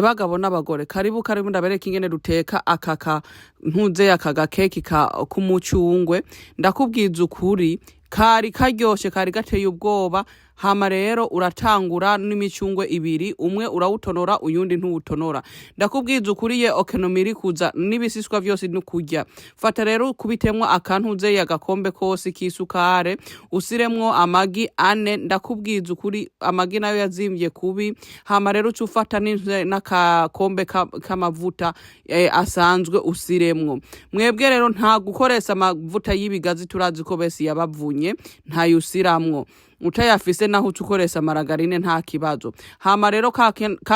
Bagabo n'abagore karibu ndabereka ingene duteka akaka ntuze akaga keki kumucungwe ndakubwiza ukuri kari karyoshe kari gateye ubwoba hama rero uratangura n'imicungwe ibiri umwe urawutonora uyundi ntuwutonora ndakubwiza ukuriye okonomiri kuza n'ibisiswa vyose n'ukurya fata rero kubitemwa akantuze yagakombe kose kisukare usiremwo amagi 4 ndakubwiza ukuri amagi nayo yazimvye kubi hama rero cufata n'akakombe k'amavuta asanzwe usiremwo mwebwe rero nta gukoresha amavuta y'ibigazi turazi ko bese yabavunye ntayusiramwo utayafise naho ukoresha maragarine nta kibazo hama rero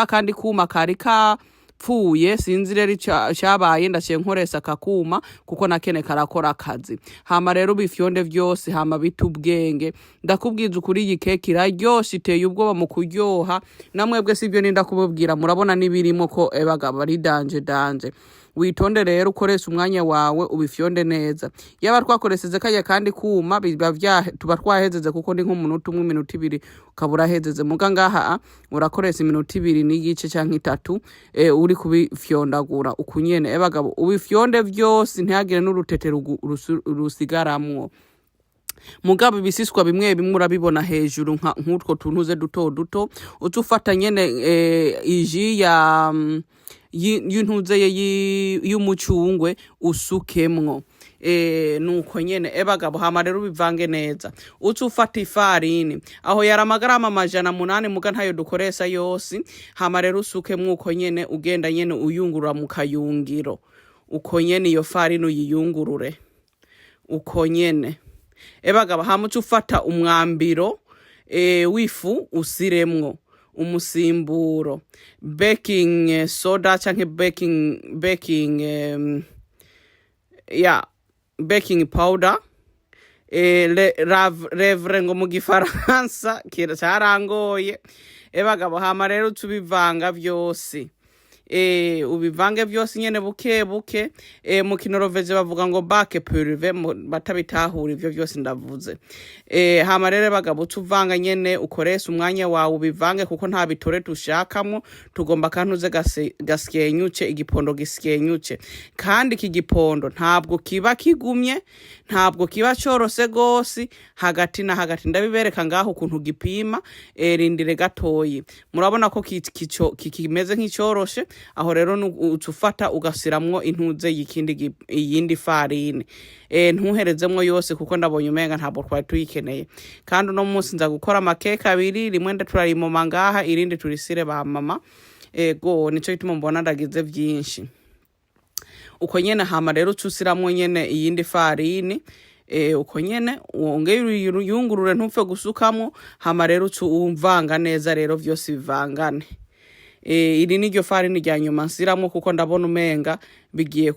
kandi kuma kari kapfuye sinzi rero cyabaye ndaciye nkoresha kakuma kuko nakene karakora akazi hama rero bifyonde vyose hama bitubwenge ndakubwiza ukuri iyi keke iraryoshe iteye ubwoba mu kuryoha namwebwe sivyo ninda kububwira murabona nibirimo ko bagabo ari danje witonde rero ukoresha umwanya wawe ubifyonde neza yaba twakoreseze kaya kandi kuma tuba twahezeze kuko ndi nk'umunota umwe iminota 2 ukabura hezeze muga ngaha urakoresha iminota 2 n'igice canke 3 uri kubifyondagura ukunyene bagabo ubifyonde vyose ntihagire n'urutete rusigaramwo mugabo ibisiswa bimwe urabibona hejuru nk'utwo tuntuze duto utufata nyene iji ya y'intuze y'umucungwe usukemwo nuko nyene bagabo hama rero bivange neza ufata ifarini aho yari amagarama 800 muga ntayo dukoresha yose hama rero usukemwo uko nyene ugenda nyene uyungurura mu kayungiro uko nyene iyo farini uyiyungurure uko nyene bagabo hama ufata umwambiro wifu usiremwo umusimburo baking soda canke baking powder levre ngo mu gifaransa kira cyarangoye bagabo hama rero tubivanga vyose ubivange vyose nyene buke mu kinoroveje bavuga ngo bake purive batabitahura ivyo vyose ndavuze hama rero bagabo tuvanga nyene ukoresha umwanya wawe ubivange kuko nta bitore tushakamo tugomba kantuze gaskenyuce igipondo giskenyuce kandi iki gipondo ntabwo kiba kigumye ntabwo kiba corose gose hagati na hagati ndabibereka ngaho ukuntu gipima rindire gatoyi murabona ko kikimeze nk'icoroshe aho rero utufata ugasiramwo intuze yindi farine ntuherezemwo yose kuko ndabonye umenga ntabwo twari tuyikeneye kandi uno munsi nza gukora amakeke 2 rimwe turarimoma ngaha irindi turisire ba mama nico gituma mbona ndagize vyinshi uko nyene hama rero usiramwo nyene iyindi farine uko nyene wongeye yungurure ntupfe gusukamo hama rero umvanga neza rero vyose bivangane iri niryo farini rya nyuma nsiramo kuko ndabona umenga bigiye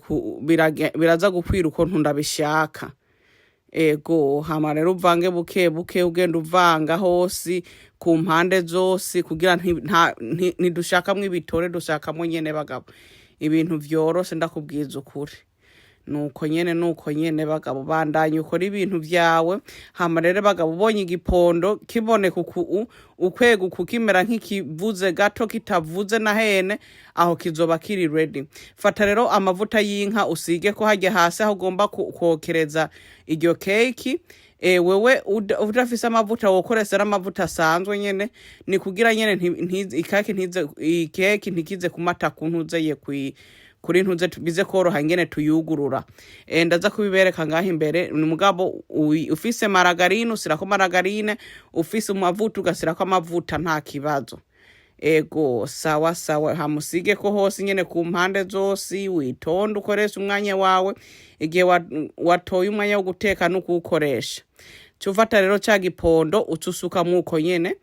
biraza gukwira uko ndabishaka hama rero uvange buke ugenda uvanga hose ku mpande zose kugira ntidushakamwo ibitore dushakamo nyene bagabo ibintu vyoroshe ndakubwiza ukuri nuko nyene bagabo bandanye ukora ibintu vyawe hama rero bagabo ubonye igipondo kiboneka ukwega kukimera nk'ikivuze gato kitavuze na hene aho kizoba kiri ready fata rero amavuta y'inka usige ko hajya hasi aho ugomba kokereza iryo keki wewe udafise amavuta wokoresera amavuta asanzwe nyene ni kugira nyene ikeki ntikize kumata kuntuze kuri ntuze bize koroha ingene tuyugurura ndaza kubibereka ngaho imbere ni mugabo ufise maragarine usirako maragarine ufise amavuta ugasirako amavuta nta kibazo sawa hamusige ko hose nyene ku mpande zose witonda ukoresha umwanya wawe igihe watoye umwanya wo guteka no kuwukoresha cufata rero ca gipondo utusuka muko nyene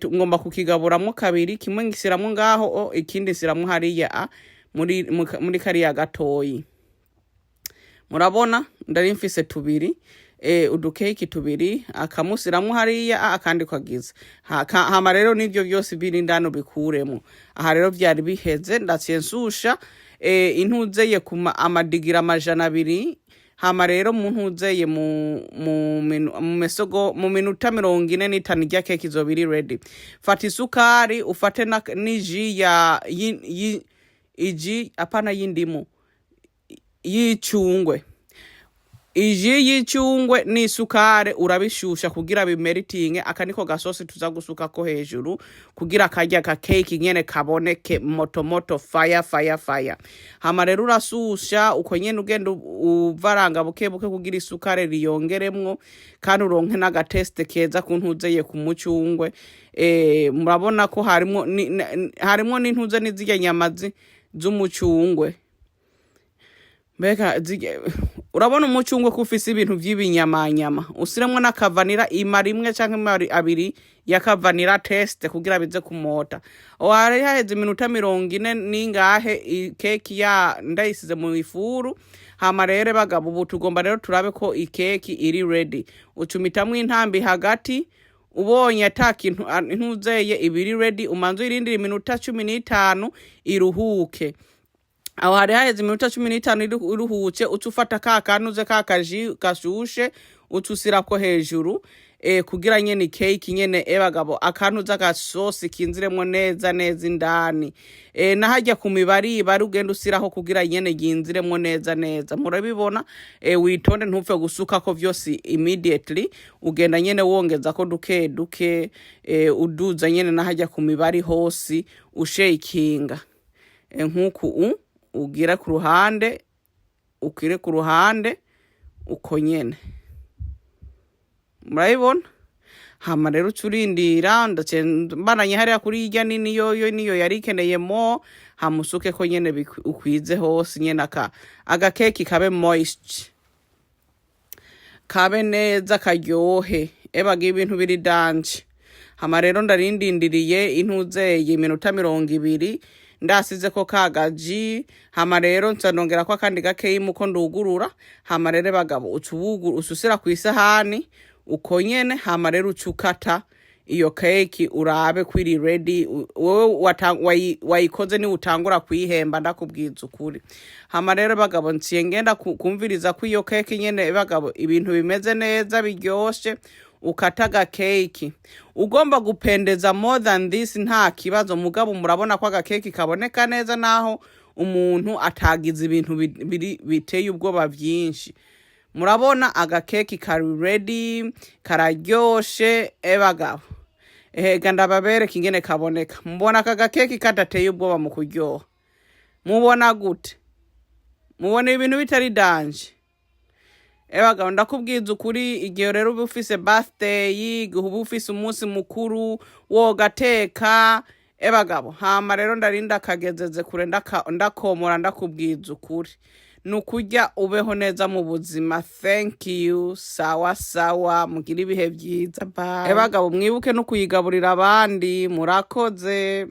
ngomba kukigaburamwo 2 kimwe ngisiramwo ngaho ikindi siramwo hariya muri kariya gatoyi murabona ndari mfise 2 udukeki 2 akamusiramwo hariya akandi kwagiza hama rero nivyo vyose biri ndano bikuremo aha rero vyari biheze ndaciye nsusha intuze ye kuma amadigira 200 hama rero muntuzeye mu minota 45 irya keke izoba iri ready. Fata isukari ufate n'iji ya iji apana y'indimu y'icungwe. Iji y'icungwe n'isukari urabishusha kugira bimeritinge, aka niko gasosi tuza gusukako hejuru kugira karya ka cake nyene kaboneke moto fire. Hama rero urasusha uko nyene ugenda uvaranga buke kugira isukari riyongeremwo kandi uronke n'agateste keza kuntuzeye ku mucungwe. Murabona ko harimo n'intuze n'izirya nyama z'umucungwe. Mbega urabona umucungwe ko ufise ibintu vy'ibinyamanyama, usiremwo n'akavanira ima rimwe canke abiri y'akavanira test kugira bize kumota. Wari haheze iminota 40 ningahe keki ya ndayisize mu ifuru. Hama rero bagabo ubu tugomba rero turabe ko ikeki iri ready. Ucumitamwo intambi hagati, ubonye atakintu ntuzeye ibiri ready, umanze irindira iminota 15 iruhuke. Aho hari haheze iminota 15 iruhuke, ucufata kakanuze kakaji gashushe ucusirako hejuru kugira nyene cake nyene bagabo akanuza gasosi kinziremwo neza indani. Nahajya ku mibari ugenda usiraho kugira nyene ginziremwo neza. Murabibona witonde ntupfe gusuka ko vyose immediately, ugenda nyene wongeza ko duke uduza nyene nahajya ku mibari hose ushakinga nkuku ugira ku ruhande, ukire ku ruhande uko nyene. Murabibona? Hama rero ucurindira mbananye hariya kuri irya nini niyo yari ikeneye mo, hamusuke ko nyene ukwize hose nyene agakeki kabe moist, kabe neza karyohe, ebaga ibintu biri danje. Hama rero ndarindindiriye intuzeye iminota 20 ndasize ko kagaji. Hama rero nsanongera ko kandi gakeyi muko ndugurura. Hama rero bagabo ususira ku isahani uko nyene. Hama rero ucukata iyo keki urabe kwiri ready. Wewe wayikoze ni utangura kuyihemba ndakubwiza ukuri. Hama rero bagabo nsiye ngenda kumviriza ko iyo keki nyene bagabo ibintu bimeze neza biryoshe. Ukataga keki ugomba gupendeza more than this nta kibazo, mugabo murabona ko agakeki kaboneka neza naho umuntu atagize ibintu biteye ubwoba vyinshi. Murabona agakeki kari ready kararyoshe bagabo. Ganda babereka ingene kaboneka. Mbona agakeki kadateye ubwoba mu kuryoha. Mubona gute? Mubona ibintu bitari danje. Bagabo ndakubwiza ukuri, igihe rero uba ufise birthday, uba ufise umunsi mukuru wogateka bagabo. Hama rero ndarinda kagezeze kure ndakomora ndakubwiza ukuri. Nukurya ubeho neza mu buzima. Thank you. Sawa mugira ibihe byiza. Bye. Bagabo mwibuke no kuyigaburira abandi. Murakoze.